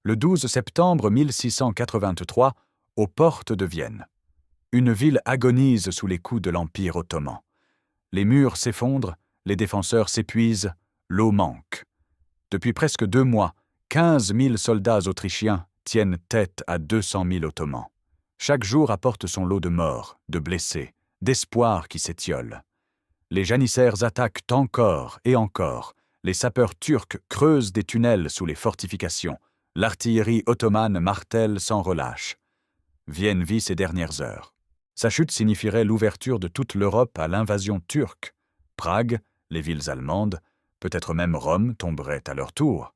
le 12 septembre 1683, aux portes de Vienne. Une ville agonise sous les coups de l'Empire ottoman. Les murs s'effondrent, les défenseurs s'épuisent, l'eau manque. Depuis presque 2 mois, 15 000 soldats autrichiens tiennent tête à 200 000 Ottomans. Chaque jour apporte son lot de morts, de blessés, d'espoirs qui s'étiolent. Les janissaires attaquent encore et encore. Les sapeurs turcs creusent des tunnels sous les fortifications. L'artillerie ottomane martèle sans relâche. Vienne vit ses dernières heures. Sa chute signifierait l'ouverture de toute l'Europe à l'invasion turque. Prague, les villes allemandes, peut-être même Rome tomberaient à leur tour.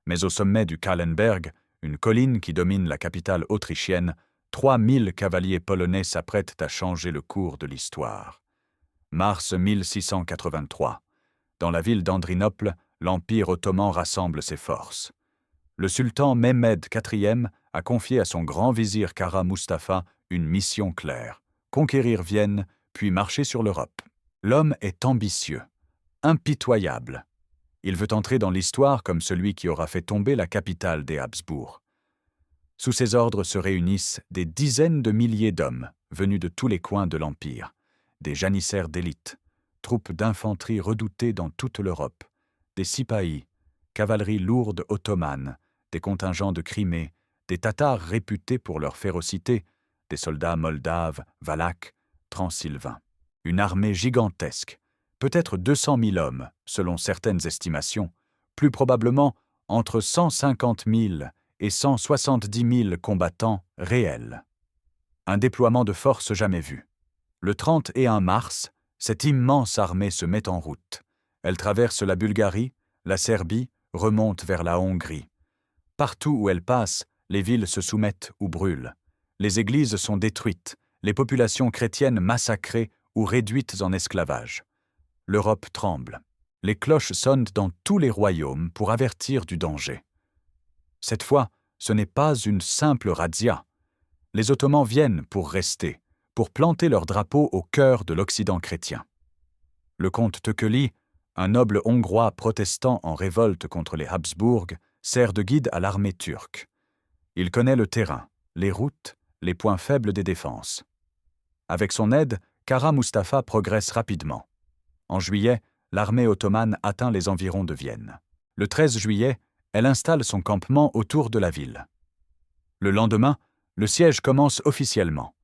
Mais au sommet du Kahlenberg, une colline qui domine la capitale autrichienne, 3000 cavaliers polonais s'apprêtent à changer le cours de l'histoire. Mars 1683. Dans la ville d'Andrinople, l'Empire ottoman rassemble ses forces. Le sultan Mehmed IV a confié à son grand vizir Kara Mustafa une mission claire, conquérir Vienne, puis marcher sur l'Europe. L'homme est ambitieux, impitoyable. Il veut entrer dans l'histoire comme celui qui aura fait tomber la capitale des Habsbourg. Sous ses ordres se réunissent des dizaines de milliers d'hommes venus de tous les coins de l'Empire, des janissaires d'élite, troupes d'infanterie redoutées dans toute l'Europe, des sipahis, cavalerie lourde ottomane, des contingents de Crimée, des Tatars réputés pour leur férocité, des soldats moldaves, valaques, transylvains. Une armée gigantesque, peut-être 200 000 hommes, selon certaines estimations, plus probablement entre 150 000 et 170 000 combattants réels. Un déploiement de force jamais vu. Le 31 mars, cette immense armée se met en route. Elle traverse la Bulgarie, la Serbie, remonte vers la Hongrie. Partout où elle passe, les villes se soumettent ou brûlent. Les églises sont détruites, les populations chrétiennes massacrées ou réduites en esclavage. L'Europe tremble. Les cloches sonnent dans tous les royaumes pour avertir du danger. Cette fois, ce n'est pas une simple razzia. Les Ottomans viennent pour rester, pour planter leur drapeau au cœur de l'Occident chrétien. Le comte Tököli, un noble hongrois protestant en révolte contre les Habsbourg, sert de guide à l'armée turque. Il connaît le terrain, les routes, les points faibles des défenses. Avec son aide, Kara Mustafa progresse rapidement. En juillet, l'armée ottomane atteint les environs de Vienne. Le 13 juillet, elle installe son campement autour de la ville. Le lendemain, le siège commence officiellement.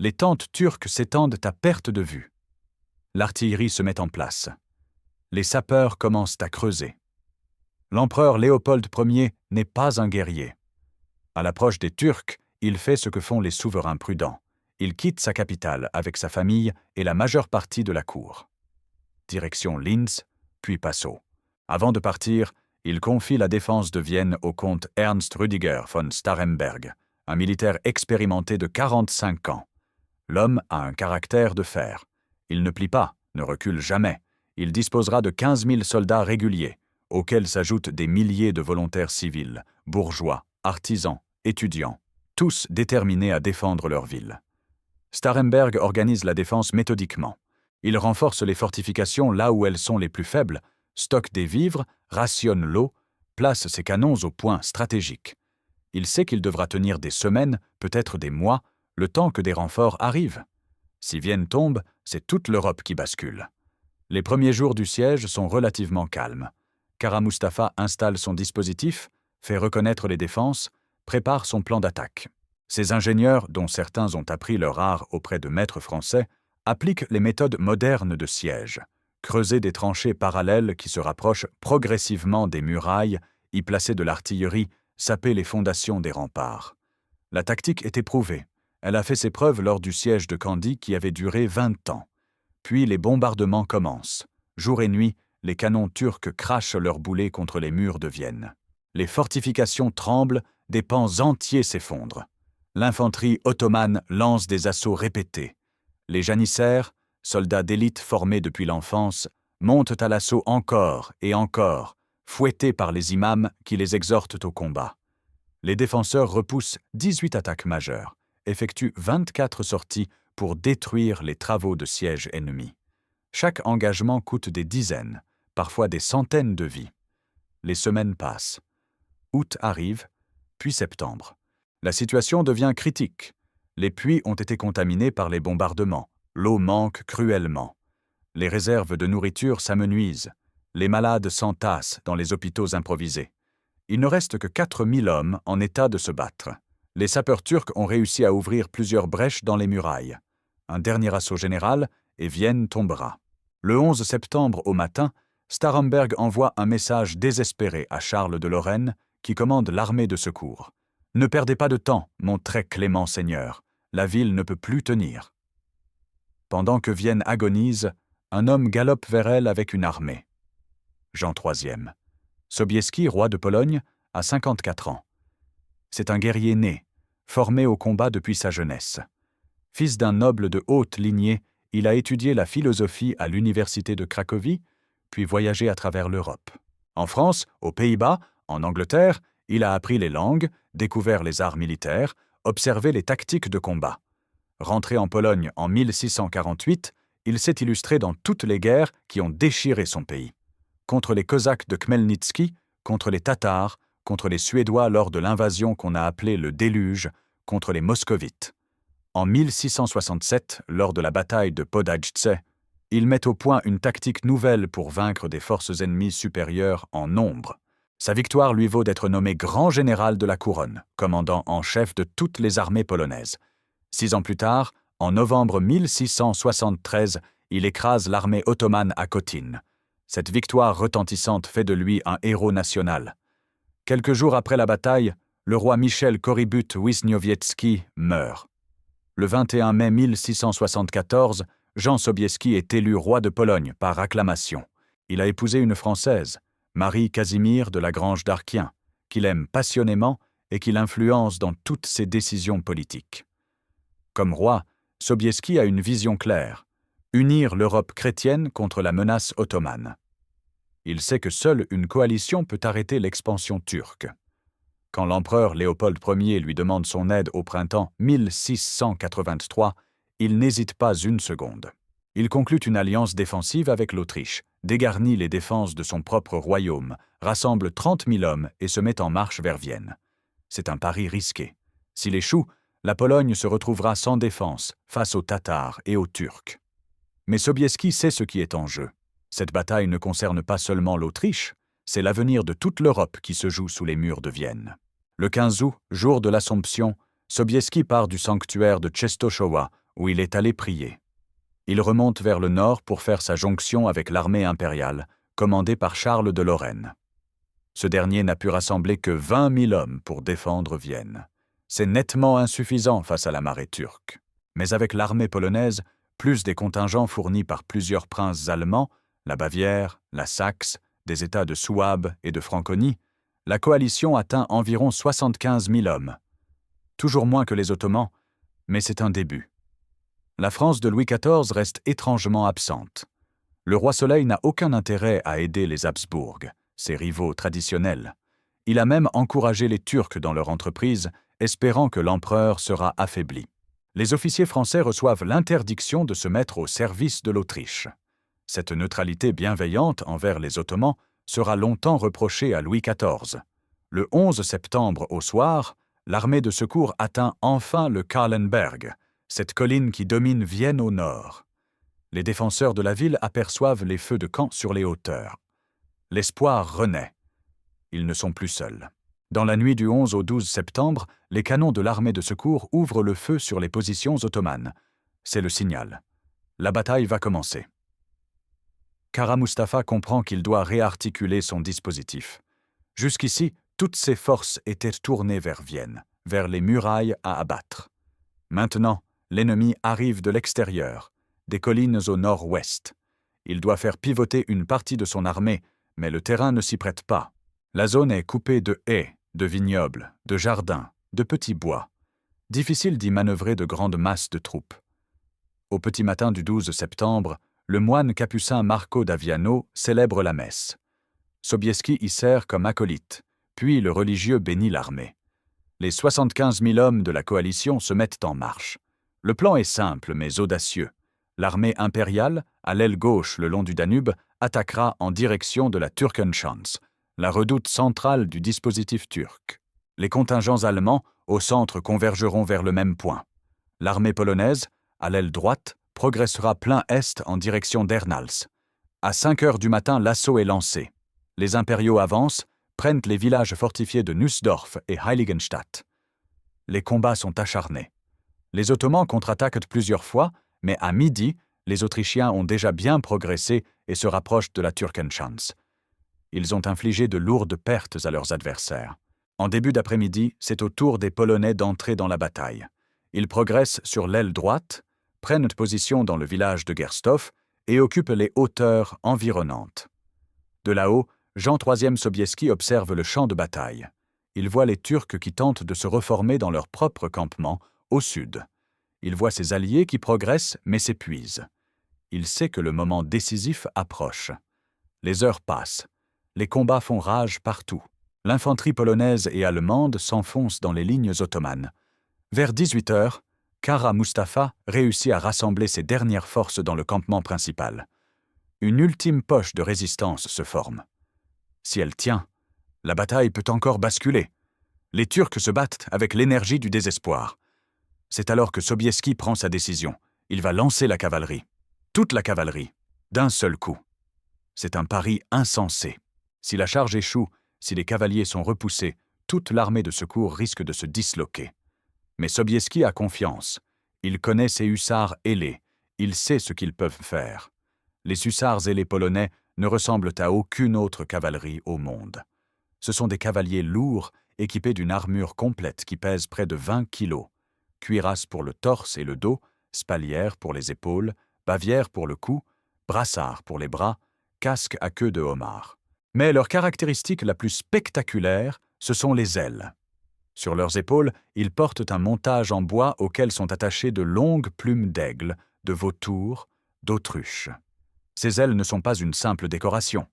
Les tentes turques s'étendent à perte de vue. L'artillerie se met en place. Les sapeurs commencent à creuser. L'empereur Léopold Ier n'est pas un guerrier. À l'approche des Turcs, il fait ce que font les souverains prudents. Il quitte sa capitale avec sa famille et la majeure partie de la cour. Direction Linz, puis Passau. Avant de partir, il confie la défense de Vienne au comte Ernst Rüdiger von Starhemberg, un militaire expérimenté de 45 ans. L'homme a un caractère de fer. Il ne plie pas, ne recule jamais. Il disposera de 15 000 soldats réguliers, auxquels s'ajoutent des milliers de volontaires civils, bourgeois, artisans, étudiants, tous déterminés à défendre leur ville. Starhemberg organise la défense méthodiquement. Il renforce les fortifications là où elles sont les plus faibles, stocke des vivres, rationne l'eau, place ses canons aux points stratégiques. Il sait qu'il devra tenir des semaines, peut-être des mois, le temps que des renforts arrivent. Si Vienne tombe, c'est toute l'Europe qui bascule. Les premiers jours du siège sont relativement calmes. Kara Mustafa installe son dispositif, fait reconnaître les défenses, prépare son plan d'attaque. Ses ingénieurs, dont certains ont appris leur art auprès de maîtres français, appliquent les méthodes modernes de siège. Creuser des tranchées parallèles qui se rapprochent progressivement des murailles, y placer de l'artillerie, saper les fondations des remparts. La tactique est éprouvée. Elle a fait ses preuves lors du siège de Candie qui avait duré 20 ans. Puis les bombardements commencent. Jour et nuit, les canons turcs crachent leurs boulets contre les murs de Vienne. Les fortifications tremblent, des pans entiers s'effondrent. L'infanterie ottomane lance des assauts répétés. Les janissaires, soldats d'élite formés depuis l'enfance, montent à l'assaut encore et encore, fouettés par les imams qui les exhortent au combat. Les défenseurs repoussent 18 attaques majeures, effectuent 24 sorties pour détruire les travaux de siège ennemis. Chaque engagement coûte des dizaines, parfois des centaines de vies. Les semaines passent. Août arrive, puis septembre. La situation devient critique. Les puits ont été contaminés par les bombardements. L'eau manque cruellement. Les réserves de nourriture s'amenuisent. Les malades s'entassent dans les hôpitaux improvisés. Il ne reste que 4000 hommes en état de se battre. Les sapeurs turcs ont réussi à ouvrir plusieurs brèches dans les murailles. Un dernier assaut général et Vienne tombera. Le 11 septembre au matin, Starhemberg envoie un message désespéré à Charles de Lorraine, qui commande l'armée de secours. « Ne perdez pas de temps, mon très clément seigneur. La ville ne peut plus tenir. » Pendant que Vienne agonise, un homme galope vers elle avec une armée. Jean III. Sobieski, roi de Pologne, a 54 ans. C'est un guerrier né, formé au combat depuis sa jeunesse. Fils d'un noble de haute lignée, il a étudié la philosophie à l'université de Cracovie, puis voyagé à travers l'Europe. En France, aux Pays-Bas, en Angleterre, il a appris les langues, découvert les arts militaires, observé les tactiques de combat. Rentré en Pologne en 1648, il s'est illustré dans toutes les guerres qui ont déchiré son pays. Contre les Cosaques de Khmelnytsky, contre les Tatars, contre les Suédois lors de l'invasion qu'on a appelée le Déluge, contre les Moscovites. En 1667, lors de la bataille de Podhajce, il met au point une tactique nouvelle pour vaincre des forces ennemies supérieures en nombre. Sa victoire lui vaut d'être nommé grand général de la couronne, commandant en chef de toutes les armées polonaises. 6 ans plus tard, en novembre 1673, il écrase l'armée ottomane à Khotyn. Cette victoire retentissante fait de lui un héros national. Quelques jours après la bataille, le roi Michel Korybut-Wisniewicki meurt. Le 21 mai 1674, Jean Sobieski est élu roi de Pologne par acclamation. Il a épousé une Française, Marie Casimir de la Grange d'Arquien, qu'il aime passionnément et qui l'influence dans toutes ses décisions politiques. Comme roi, Sobieski a une vision claire: unir l'Europe chrétienne contre la menace ottomane. Il sait que seule une coalition peut arrêter l'expansion turque. Quand l'empereur Léopold Ier lui demande son aide au printemps 1683, il n'hésite pas une seconde. Il conclut une alliance défensive avec l'Autriche, dégarnit les défenses de son propre royaume, rassemble 30 000 hommes et se met en marche vers Vienne. C'est un pari risqué. S'il échoue, la Pologne se retrouvera sans défense face aux Tatars et aux Turcs. Mais Sobieski sait ce qui est en jeu. Cette bataille ne concerne pas seulement l'Autriche, c'est l'avenir de toute l'Europe qui se joue sous les murs de Vienne. Le 15 août, jour de l'Assomption, Sobieski part du sanctuaire de Częstochowa, où il est allé prier. Il remonte vers le nord pour faire sa jonction avec l'armée impériale, commandée par Charles de Lorraine. Ce dernier n'a pu rassembler que 20 000 hommes pour défendre Vienne. C'est nettement insuffisant face à la marée turque. Mais avec l'armée polonaise, plus des contingents fournis par plusieurs princes allemands, la Bavière, la Saxe, des États de Souabe et de Franconie, la coalition atteint environ 75 000 hommes. Toujours moins que les Ottomans, mais c'est un début. La France de Louis XIV reste étrangement absente. Le roi Soleil n'a aucun intérêt à aider les Habsbourg, ses rivaux traditionnels. Il a même encouragé les Turcs dans leur entreprise, espérant que l'empereur sera affaibli. Les officiers français reçoivent l'interdiction de se mettre au service de l'Autriche. Cette neutralité bienveillante envers les Ottomans sera longtemps reprochée à Louis XIV. Le 11 septembre au soir, l'armée de secours atteint enfin le Kahlenberg, cette colline qui domine Vienne au nord. Les défenseurs de la ville aperçoivent les feux de camp sur les hauteurs. L'espoir renaît. Ils ne sont plus seuls. Dans la nuit du 11 au 12 septembre, les canons de l'armée de secours ouvrent le feu sur les positions ottomanes. C'est le signal. La bataille va commencer. Kara Mustafa comprend qu'il doit réarticuler son dispositif. Jusqu'ici, toutes ses forces étaient tournées vers Vienne, vers les murailles à abattre. Maintenant, l'ennemi arrive de l'extérieur, des collines au nord-ouest. Il doit faire pivoter une partie de son armée, mais le terrain ne s'y prête pas. La zone est coupée de haies, de vignobles, de jardins, de petits bois. Difficile d'y manœuvrer de grandes masses de troupes. Au petit matin du 12 septembre, le moine capucin Marco d'Aviano célèbre la messe. Sobieski y sert comme acolyte, puis le religieux bénit l'armée. Les 75 000 hommes de la coalition se mettent en marche. Le plan est simple mais audacieux. L'armée impériale, à l'aile gauche le long du Danube, attaquera en direction de la Turkenschanz, la redoute centrale du dispositif turc. Les contingents allemands, au centre, convergeront vers le même point. L'armée polonaise, à l'aile droite, progressera plein est en direction d'Ernals. À 5 heures du matin, l'assaut est lancé. Les impériaux avancent, prennent les villages fortifiés de Nussdorf et Heiligenstadt. Les combats sont acharnés. Les Ottomans contre-attaquent plusieurs fois, mais à midi, les Autrichiens ont déjà bien progressé et se rapprochent de la Turkenschanz. Ils ont infligé de lourdes pertes à leurs adversaires. En début d'après-midi, c'est au tour des Polonais d'entrer dans la bataille. Ils progressent sur l'aile droite, prennent position dans le village de Gersthof et occupent les hauteurs environnantes. De là-haut, Jean III Sobieski observe le champ de bataille. Il voit les Turcs qui tentent de se reformer dans leur propre campement, au sud. Il voit ses alliés qui progressent mais s'épuisent. Il sait que le moment décisif approche. Les heures passent. Les combats font rage partout. L'infanterie polonaise et allemande s'enfonce dans les lignes ottomanes. Vers 18 heures, Kara Mustafa réussit à rassembler ses dernières forces dans le campement principal. Une ultime poche de résistance se forme. Si elle tient, la bataille peut encore basculer. Les Turcs se battent avec l'énergie du désespoir. C'est alors que Sobieski prend sa décision. Il va lancer la cavalerie. Toute la cavalerie, d'un seul coup. C'est un pari insensé. Si la charge échoue, si les cavaliers sont repoussés, toute l'armée de secours risque de se disloquer. Mais Sobieski a confiance. Il connaît ses hussards ailés. Il sait ce qu'ils peuvent faire. Les hussards ailés polonais ne ressemblent à aucune autre cavalerie au monde. Ce sont des cavaliers lourds, équipés d'une armure complète qui pèse près de 20 kilos. Cuirasse pour le torse et le dos, spalière pour les épaules, bavière pour le cou, brassard pour les bras, casque à queue de homard. Mais leur caractéristique la plus spectaculaire, ce sont les ailes. Sur leurs épaules, ils portent un montage en bois auquel sont attachées de longues plumes d'aigle, de vautour, d'autruche. Ces ailes ne sont pas une simple décoration.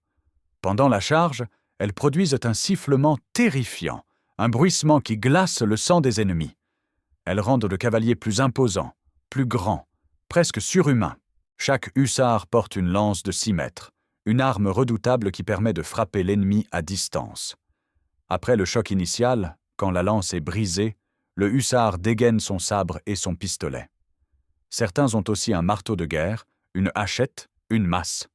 Pendant la charge, elles produisent un sifflement terrifiant, un bruissement qui glace le sang des ennemis. Elles rendent le cavalier plus imposant, plus grand, presque surhumain. Chaque hussard porte une lance de 6 mètres, une arme redoutable qui permet de frapper l'ennemi à distance. Après le choc initial, quand la lance est brisée, le hussard dégaine son sabre et son pistolet. Certains ont aussi un marteau de guerre, une hachette, une masse.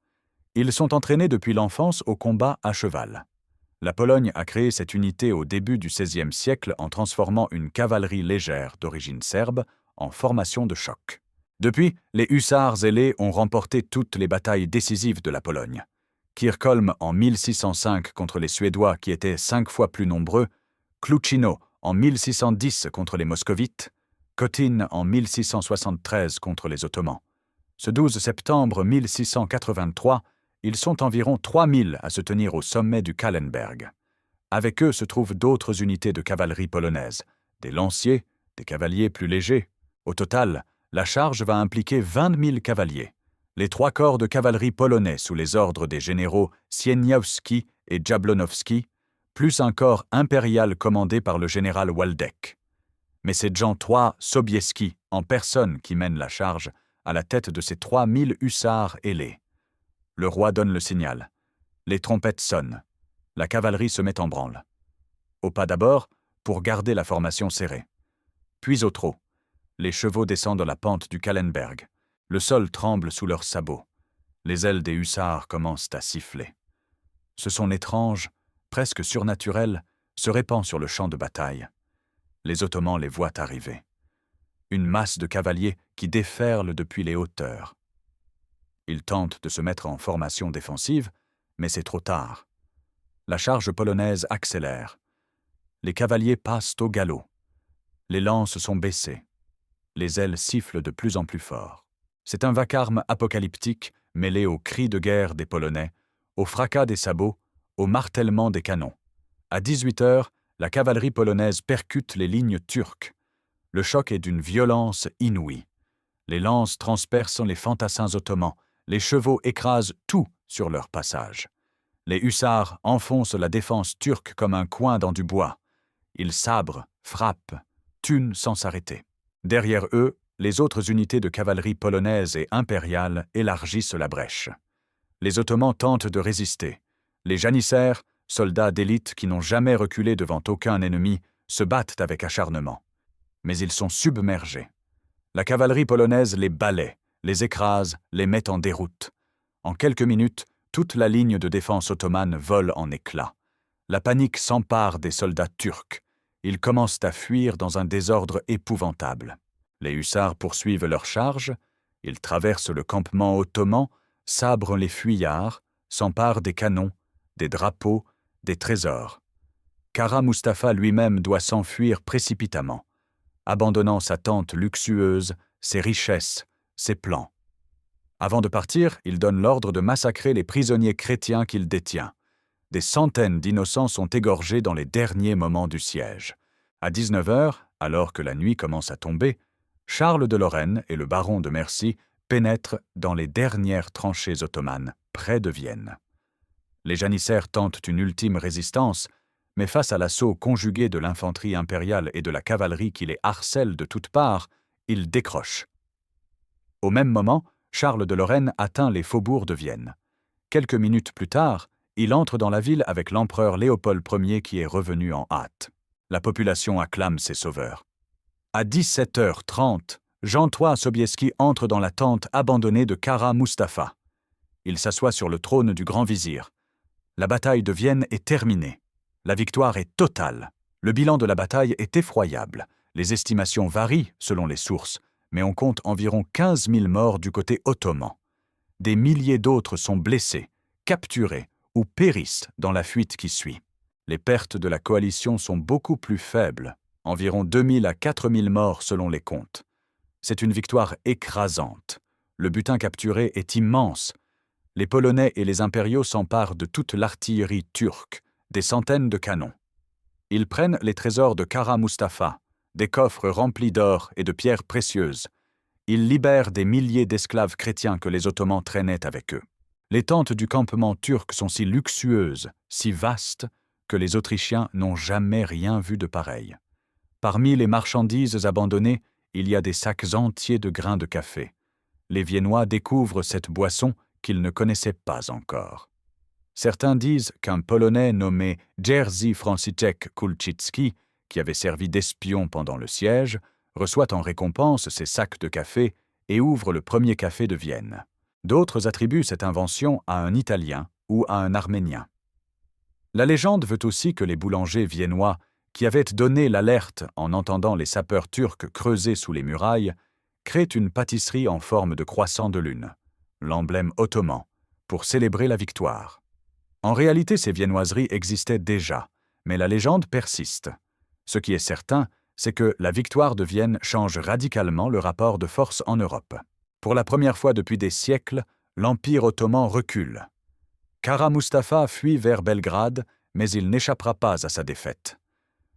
Ils sont entraînés depuis l'enfance au combat à cheval. La Pologne a créé cette unité au début du XVIe siècle en transformant une cavalerie légère d'origine serbe en formation de choc. Depuis, les hussards ailés ont remporté toutes les batailles décisives de la Pologne. Kirchholm en 1605 contre les Suédois qui étaient 5 fois plus nombreux, Kluchino en 1610 contre les Moscovites, Khotyn en 1673 contre les Ottomans. Ce 12 septembre 1683, ils sont environ 3000 à se tenir au sommet du Kahlenberg. Avec eux se trouvent d'autres unités de cavalerie polonaise, des lanciers, des cavaliers plus légers. Au total, la charge va impliquer 20 000 cavaliers. Les 3 corps de cavalerie polonais sous les ordres des généraux Sieniawski et Jablonowski, plus un corps impérial commandé par le général Waldeck. Mais c'est Jean III Sobieski, en personne, qui mène la charge, à la tête de ces 3000 hussards ailés. Le roi donne le signal. Les trompettes sonnent. La cavalerie se met en branle. Au pas d'abord, pour garder la formation serrée. Puis au trot. Les chevaux descendent la pente du Kahlenberg. Le sol tremble sous leurs sabots. Les ailes des hussards commencent à siffler. Ce son étrange, presque surnaturel, se répand sur le champ de bataille. Les Ottomans les voient arriver. Une masse de cavaliers qui déferle depuis les hauteurs. Ils tentent de se mettre en formation défensive, mais c'est trop tard. La charge polonaise accélère. Les cavaliers passent au galop. Les lances sont baissées. Les ailes sifflent de plus en plus fort. C'est un vacarme apocalyptique mêlé aux cris de guerre des Polonais, au fracas des sabots, au martèlement des canons. À 18 heures, la cavalerie polonaise percute les lignes turques. Le choc est d'une violence inouïe. Les lances transpercent les fantassins ottomans, les chevaux écrasent tout sur leur passage. Les hussards enfoncent la défense turque comme un coin dans du bois. Ils sabrent, frappent, tuent sans s'arrêter. Derrière eux, les autres unités de cavalerie polonaise et impériale élargissent la brèche. Les Ottomans tentent de résister. Les janissaires, soldats d'élite qui n'ont jamais reculé devant aucun ennemi, se battent avec acharnement. Mais ils sont submergés. La cavalerie polonaise les balaie, les écrase, les met en déroute. En quelques minutes, toute la ligne de défense ottomane vole en éclats. La panique s'empare des soldats turcs. Ils commencent à fuir dans un désordre épouvantable. Les hussards poursuivent leur charge, ils traversent le campement ottoman, sabrent les fuyards, s'emparent des canons, des drapeaux, des trésors. Kara Mustafa lui-même doit s'enfuir précipitamment, abandonnant sa tente luxueuse, ses richesses, ses plans. Avant de partir, il donne l'ordre de massacrer les prisonniers chrétiens qu'il détient. Des centaines d'innocents sont égorgés dans les derniers moments du siège. À 19h, alors que la nuit commence à tomber, Charles de Lorraine et le baron de Mercie pénètrent dans les dernières tranchées ottomanes, près de Vienne. Les janissaires tentent une ultime résistance, mais face à l'assaut conjugué de l'infanterie impériale et de la cavalerie qui les harcèle de toutes parts, ils décrochent. Au même moment, Charles de Lorraine atteint les faubourgs de Vienne. Quelques minutes plus tard, il entre dans la ville avec l'empereur Léopold Ier qui est revenu en hâte. La population acclame ses sauveurs. À 17h30, Jean III Sobieski entre dans la tente abandonnée de Kara Mustafa. Il s'assoit sur le trône du grand vizir. La bataille de Vienne est terminée. La victoire est totale. Le bilan de la bataille est effroyable. Les estimations varient selon les sources, mais on compte environ 15 000 morts du côté ottoman. Des milliers d'autres sont blessés, capturés ou périssent dans la fuite qui suit. Les pertes de la coalition sont beaucoup plus faibles, environ 2 000 à 4 000 morts selon les comptes. C'est une victoire écrasante. Le butin capturé est immense. Les Polonais et les impériaux s'emparent de toute l'artillerie turque, des centaines de canons. Ils prennent les trésors de Kara Mustafa, des coffres remplis d'or et de pierres précieuses. Ils libèrent des milliers d'esclaves chrétiens que les Ottomans traînaient avec eux. Les tentes du campement turc sont si luxueuses, si vastes, que les Autrichiens n'ont jamais rien vu de pareil. Parmi les marchandises abandonnées, il y a des sacs entiers de grains de café. Les Viennois découvrent cette boisson qu'ils ne connaissaient pas encore. Certains disent qu'un Polonais nommé Jerzy Franciszek Kulczycki, qui avait servi d'espion pendant le siège, reçoit en récompense ces sacs de café et ouvre le premier café de Vienne. D'autres attribuent cette invention à un Italien ou à un Arménien. La légende veut aussi que les boulangers viennois, qui avaient donné l'alerte en entendant les sapeurs turcs creuser sous les murailles, créent une pâtisserie en forme de croissant de lune, l'emblème ottoman, pour célébrer la victoire. En réalité, ces viennoiseries existaient déjà, mais la légende persiste. Ce qui est certain, c'est que la victoire de Vienne change radicalement le rapport de force en Europe. Pour la première fois depuis des siècles, l'Empire ottoman recule. Kara Mustafa fuit vers Belgrade, mais il n'échappera pas à sa défaite.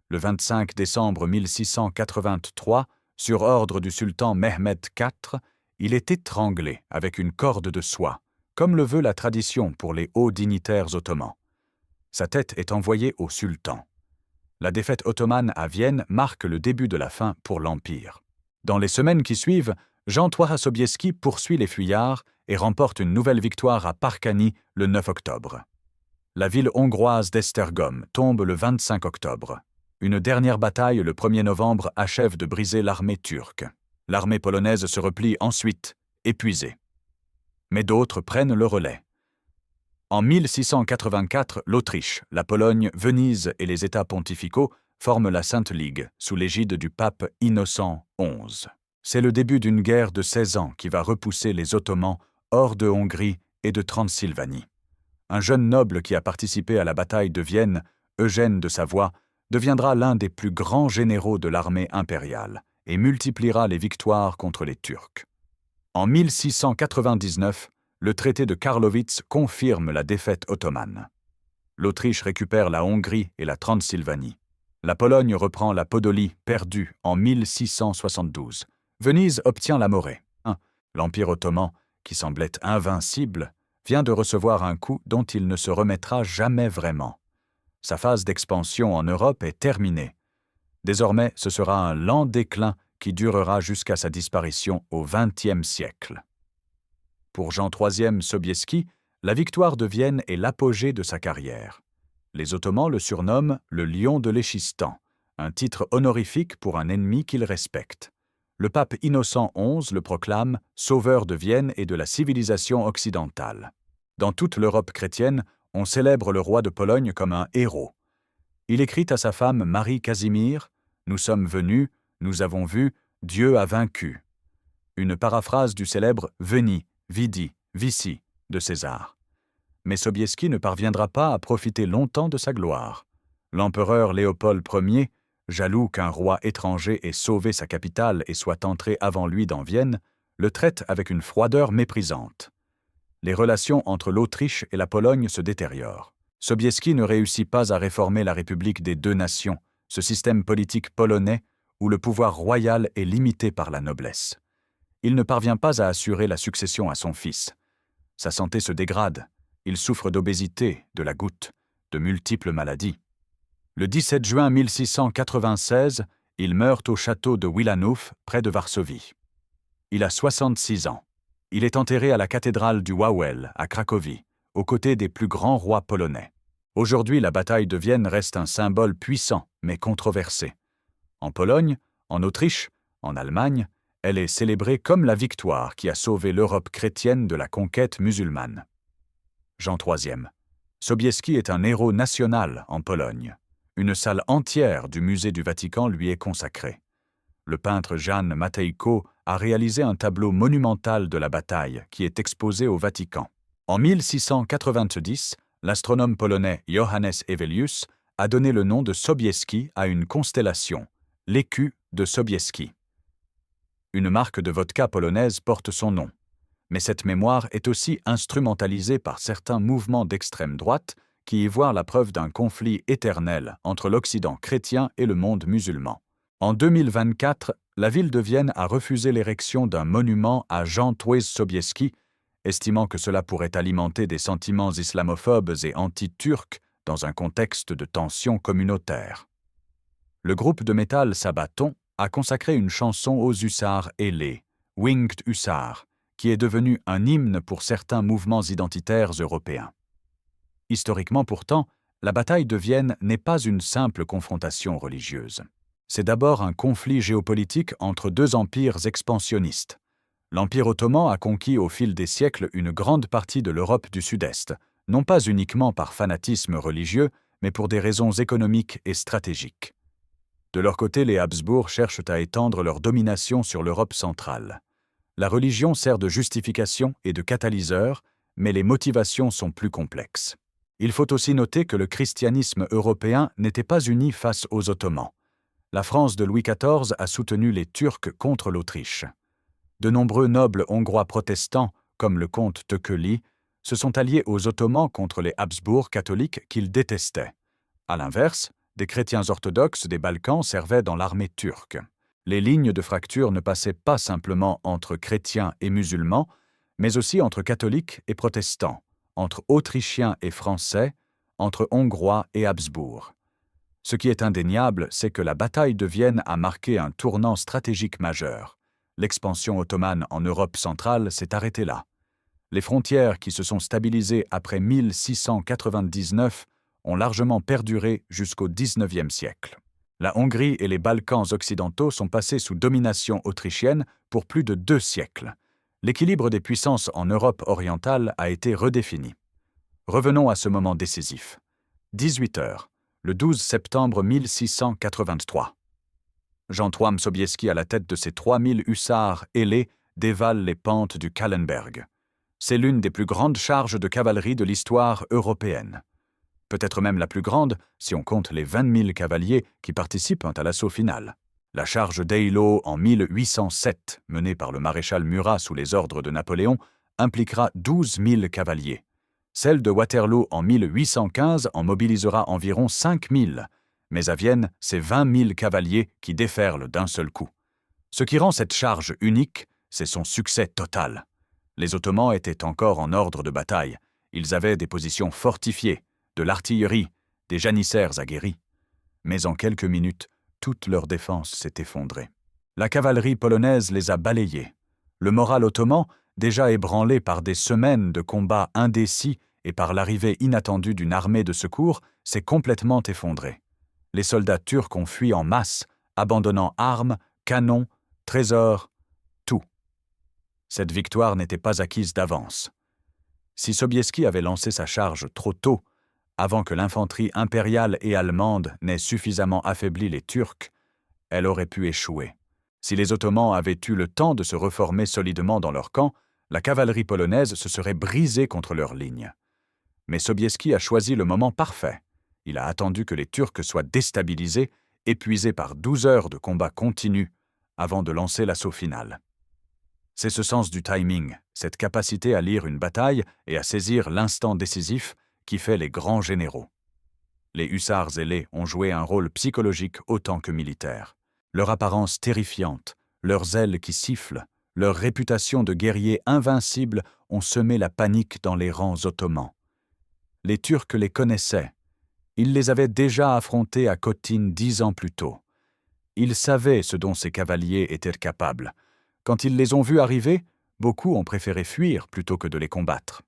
Le 25 décembre 1683, sur ordre du sultan Mehmed IV, il est étranglé avec une corde de soie, comme le veut la tradition pour les hauts dignitaires ottomans. Sa tête est envoyée au sultan. La défaite ottomane à Vienne marque le début de la fin pour l'Empire. Dans les semaines qui suivent, Jean III Sobieski poursuit les fuyards et remporte une nouvelle victoire à Parkani le 9 octobre. La ville hongroise d'Esztergom tombe le 25 octobre. Une dernière bataille le 1er novembre achève de briser l'armée turque. L'armée polonaise se replie ensuite, épuisée. Mais d'autres prennent le relais. En 1684, l'Autriche, la Pologne, Venise et les États pontificaux forment la Sainte Ligue sous l'égide du pape Innocent XI. C'est le début d'une guerre de 16 ans qui va repousser les Ottomans hors de Hongrie et de Transylvanie. Un jeune noble qui a participé à la bataille de Vienne, Eugène de Savoie, deviendra l'un des plus grands généraux de l'armée impériale et multipliera les victoires contre les Turcs. En 1699, le traité de Karlowitz confirme la défaite ottomane. L'Autriche récupère la Hongrie et la Transylvanie. La Pologne reprend la Podolie perdue en 1672. Venise obtient la Morée. L'Empire ottoman, qui semblait invincible, vient de recevoir un coup dont il ne se remettra jamais vraiment. Sa phase d'expansion en Europe est terminée. Désormais, ce sera un lent déclin qui durera jusqu'à sa disparition au XXe siècle. Pour Jean III Sobieski, la victoire de Vienne est l'apogée de sa carrière. Les Ottomans le surnomment le lion de l'Échistan, un titre honorifique pour un ennemi qu'ils respectent. Le pape Innocent XI le proclame sauveur de Vienne et de la civilisation occidentale. Dans toute l'Europe chrétienne, on célèbre le roi de Pologne comme un héros. Il écrit à sa femme Marie Casimir « Nous sommes venus, nous avons vu, Dieu a vaincu ». Une paraphrase du célèbre « Veni, vidi, vici » de César. Mais Sobieski ne parviendra pas à profiter longtemps de sa gloire. L'empereur Léopold Ier, jaloux qu'un roi étranger ait sauvé sa capitale et soit entré avant lui dans Vienne, le traite avec une froideur méprisante. Les relations entre l'Autriche et la Pologne se détériorent. Sobieski ne réussit pas à réformer la République des deux nations, ce système politique polonais où le pouvoir royal est limité par la noblesse. Il ne parvient pas à assurer la succession à son fils. Sa santé se dégrade. Il souffre d'obésité, de la goutte, de multiples maladies. Le 17 juin 1696, il meurt au château de Wilanów, près de Varsovie. Il a 66 ans. Il est enterré à la cathédrale du Wawel, à Cracovie, aux côtés des plus grands rois polonais. Aujourd'hui, la bataille de Vienne reste un symbole puissant, mais controversé. En Pologne, en Autriche, en Allemagne, elle est célébrée comme la victoire qui a sauvé l'Europe chrétienne de la conquête musulmane. Jean III. Sobieski est un héros national en Pologne. Une salle entière du musée du Vatican lui est consacrée. Le peintre Jan Matejko a réalisé un tableau monumental de la bataille qui est exposé au Vatican. En 1690, l'astronome polonais Johannes Hevelius a donné le nom de Sobieski à une constellation, l'écu de Sobieski. Une marque de vodka polonaise porte son nom. Mais cette mémoire est aussi instrumentalisée par certains mouvements d'extrême droite qui y voient la preuve d'un conflit éternel entre l'Occident chrétien et le monde musulman. En 2024, la ville de Vienne a refusé l'érection d'un monument à Jan Tworz Sobieski, estimant que cela pourrait alimenter des sentiments islamophobes et anti-turcs dans un contexte de tension communautaire. Le groupe de métal Sabaton a consacré une chanson aux hussards ailés, Winged Hussars, qui est devenu un hymne pour certains mouvements identitaires européens. Historiquement pourtant, la bataille de Vienne n'est pas une simple confrontation religieuse. C'est d'abord un conflit géopolitique entre deux empires expansionnistes. L'Empire ottoman a conquis au fil des siècles une grande partie de l'Europe du Sud-Est, non pas uniquement par fanatisme religieux, mais pour des raisons économiques et stratégiques. De leur côté, les Habsbourg cherchent à étendre leur domination sur l'Europe centrale. La religion sert de justification et de catalyseur, mais les motivations sont plus complexes. Il faut aussi noter que le christianisme européen n'était pas uni face aux Ottomans. La France de Louis XIV a soutenu les Turcs contre l'Autriche. De nombreux nobles hongrois protestants, comme le comte Thököly, se sont alliés aux Ottomans contre les Habsbourg catholiques qu'ils détestaient. À l'inverse, des chrétiens orthodoxes des Balkans servaient dans l'armée turque. Les lignes de fracture ne passaient pas simplement entre chrétiens et musulmans, mais aussi entre catholiques et protestants, entre Autrichiens et Français, entre Hongrois et Habsbourg. Ce qui est indéniable, c'est que la bataille de Vienne a marqué un tournant stratégique majeur. L'expansion ottomane en Europe centrale s'est arrêtée là. Les frontières qui se sont stabilisées après 1699 ont largement perduré jusqu'au XIXe siècle. La Hongrie et les Balkans occidentaux sont passés sous domination autrichienne pour plus de 2 siècles. L'équilibre des puissances en Europe orientale a été redéfini. Revenons à ce moment décisif. 18 heures, le 12 septembre 1683. Jan Tworz Sobieski, à la tête de ses 3000 hussards ailés, dévale les pentes du Kahlenberg. C'est l'une des plus grandes charges de cavalerie de l'histoire européenne. Peut-être même la plus grande si on compte les 20 000 cavaliers qui participent à l'assaut final. La charge d'Eylau en 1807, menée par le maréchal Murat sous les ordres de Napoléon, impliquera 12 000 cavaliers. Celle de Waterloo en 1815 en mobilisera environ 5 000, mais à Vienne, c'est 20 000 cavaliers qui déferlent d'un seul coup. Ce qui rend cette charge unique, c'est son succès total. Les Ottomans étaient encore en ordre de bataille. Ils avaient des positions fortifiées, de l'artillerie, des janissaires aguerris. Mais en quelques minutes, toute leur défense s'est effondrée. La cavalerie polonaise les a balayés. Le moral ottoman, déjà ébranlé par des semaines de combats indécis, et par l'arrivée inattendue d'une armée de secours, s'est complètement effondré. Les soldats turcs ont fui en masse, abandonnant armes, canons, trésors, tout. Cette victoire n'était pas acquise d'avance. Si Sobieski avait lancé sa charge trop tôt, avant que l'infanterie impériale et allemande n'ait suffisamment affaibli les Turcs, elle aurait pu échouer. Si les Ottomans avaient eu le temps de se reformer solidement dans leur camp, la cavalerie polonaise se serait brisée contre leurs lignes. Mais Sobieski a choisi le moment parfait. Il a attendu que les Turcs soient déstabilisés, épuisés par 12 heures de combat continu, avant de lancer l'assaut final. C'est ce sens du timing, cette capacité à lire une bataille et à saisir l'instant décisif qui fait les grands généraux. Les hussards ailés ont joué un rôle psychologique autant que militaire. Leur apparence terrifiante, leurs ailes qui sifflent, leur réputation de guerriers invincibles ont semé la panique dans les rangs ottomans. Les Turcs les connaissaient. Ils les avaient déjà affrontés à Khotyn 10 ans plus tôt. Ils savaient ce dont ces cavaliers étaient capables. Quand ils les ont vus arriver, beaucoup ont préféré fuir plutôt que de les combattre.